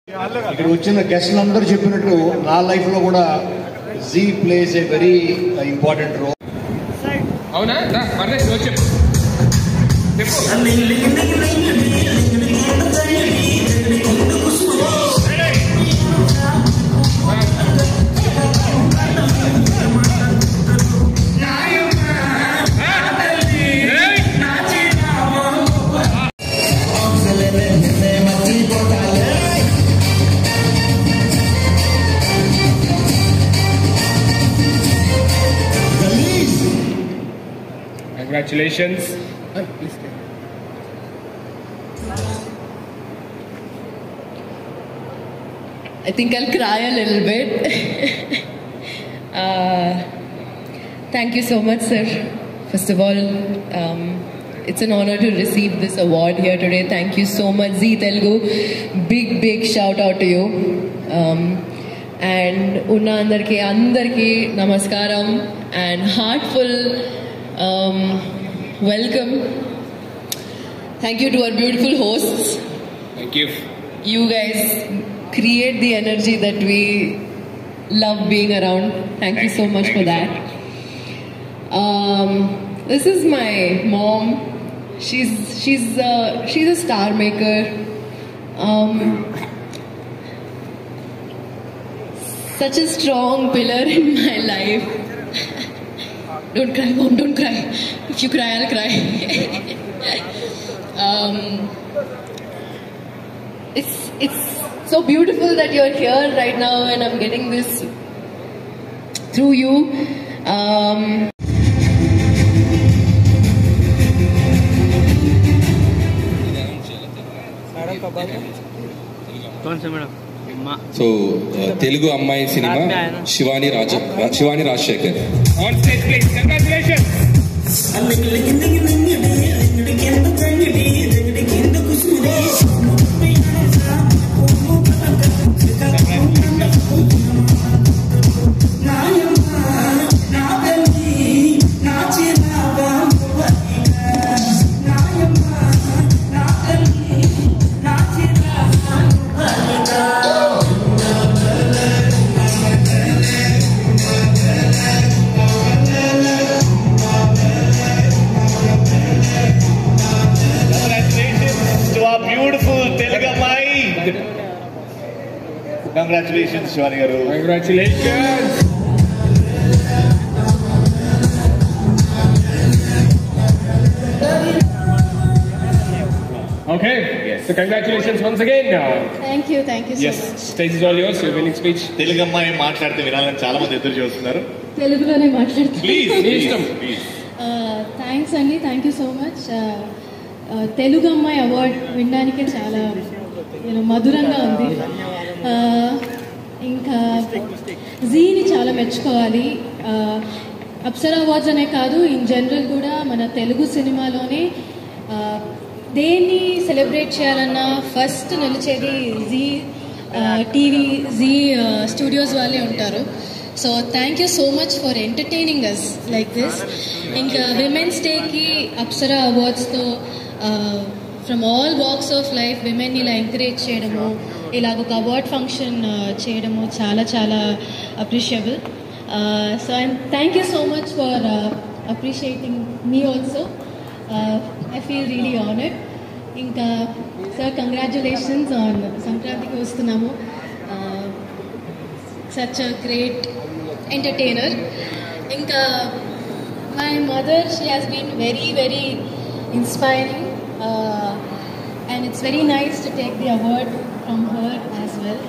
ఇక్కడ వచ్చిన గెస్టులందరూ చెప్పినట్టు నా లైఫ్ లో కూడా జీ plays a very important role. అవునా? చెప్పు. Congratulations. Please stay. I think I'll cry a little bit. Thank you so much, sir. First of all, it's an honor to receive this award here today. Thank you so much, Zee Telugu. Big shout out to you. And Unna andarki namaskaram and heartful welcome. Thank you to our beautiful hosts. Thank you. You guys create the energy that we love being around. Thank you so much for that. This is my mom. She's a star maker. Such a strong pillar in my life. Don't cry, Mom, don't cry. If you cry, I'll cry. It's so beautiful that you're here right now and I'm getting this through you. So Telugu అమ్మాయి cinema Shivani Rajasekhar. On stage, please. Congratulations. Congratulations, Shivani garu. Congratulations. Okay. Yes. So congratulations once again. Thank you so yes. much. Stage is all yours. Your winning speech. Telugu అమ్మాయి మాట్లాడితే వినాలని చాలా మంది ఎదురు చూస్తున్నారు. తెలుగులోనే మాట్లాడుతున్నాను. ప్లీజ్. థ్యాంక్స్ అండి. Thank you so much. Telugu అమ్మాయి అవార్డ్ వినడానికే చాలా మధురంగా ఉంది. ఇంకా జీని చాలా మెచ్చుకోవాలి. అప్సరా అవార్డ్స్ అనే కాదు, ఇన్ జనరల్ కూడా మన తెలుగు సినిమాలోనే దేన్ని సెలబ్రేట్ చేయాలన్నా ఫస్ట్ నిలిచేది జీ టీవీ, జీ స్టూడియోస్ వాళ్ళే ఉంటారు. So thank you so much for entertaining us like this. ఇంకా విమెన్స్ డేకి అప్సరా అవార్డ్స్తో from all walks of life విమెన్ని ఇలా ఎంకరేజ్ చేయడము, ఇలాగ ఒక అవార్డ్ ఫంక్షన్ చేయడము చాలా చాలా appreciable. So thank you so much for appreciating me also. I feel really honoured. ఇంకా సార్ కంగ్రాచులేషన్స్ ఆన్ సంక్రాంతికి వస్తున్నాము. Such a great entertainer. ఇంకా my mother, she has been very inspiring and it's very nice to take the award from her as well.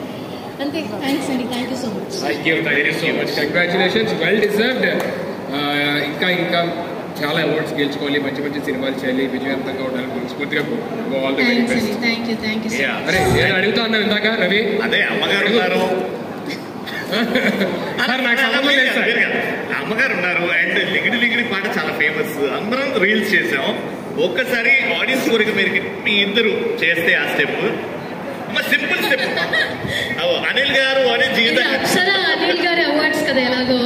And thanks Andy, thank you so much. Thank you so much. Congratulations, well deserved. ఇంకా చాలా awards గెలుచుకోవాలి, మంచి సినిమాలు చేయాలి, విజయవంతంగా ఉండాలి, మనస్ఫూర్తిగా all the very best. Thank you so much. అరే నేను అడుగుతా ఉన్నా ఇందాక రవి, అదే అమ్మగారు ఉన్నారు. నాకు సంబంధం లేదు సార్. అమ్మగారు ఉన్నారు అండ్ లిగిడి పాట చాలా ఫేమస్. అందరం రీల్స్ చేసాం. ఒక్కసారి ఆడియన్స్ కోరిక మీరు మీ ఇద్దరు చేస్తే ఆ స్టెప్ సింపుల్ స్టెప్. అనిల్ గారు అనే జీవితం అప్సరా అనిల్ గారి అవార్డ్స్ కదా ఎలాగో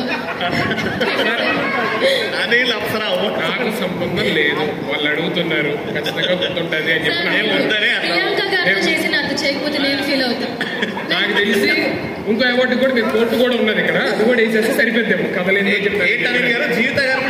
అనిల్ అప్సరా అవార్డ్ నాకు సంబంధం లేదు, వాళ్ళు అడుగుతున్నారు, ఖచ్చితంగా గుర్తుంటది అని చెప్పి నాకు తెలిసి ఇంకో అవార్డు కూడా మీరు కోర్టు కూడా ఉన్నది ఇక్కడ, అది కూడా వేసేస్తే సరిపోద్దేమో కథలు ఎందుకు చెప్తారు. జీవిత గారు